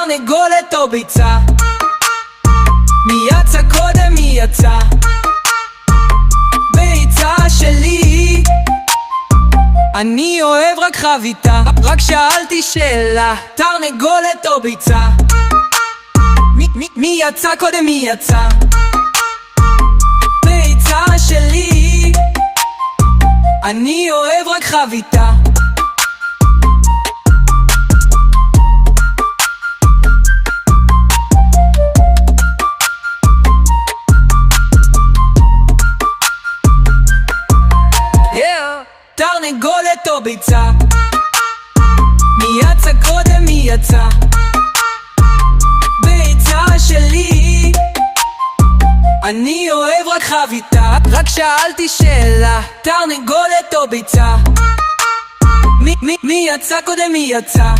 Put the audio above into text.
תרנגולת או ביצה? מי יצא קודם? מי יצא? ביצה שלי. אני אוהב רק חביתה, רק שאלתי שאלה. תרנגולת או ביצה? מי יצא קודם? מי יצא? ביצה שלי. אני אוהב רק חביתה. תרנגולת או ביצה? מי יצא קודם? מי יצא? ביצה שלי. אני אוהב רק חביתה, רק שאלתי שאלה. תרנגולת או ביצה? מי יצא קודם? מי יצא?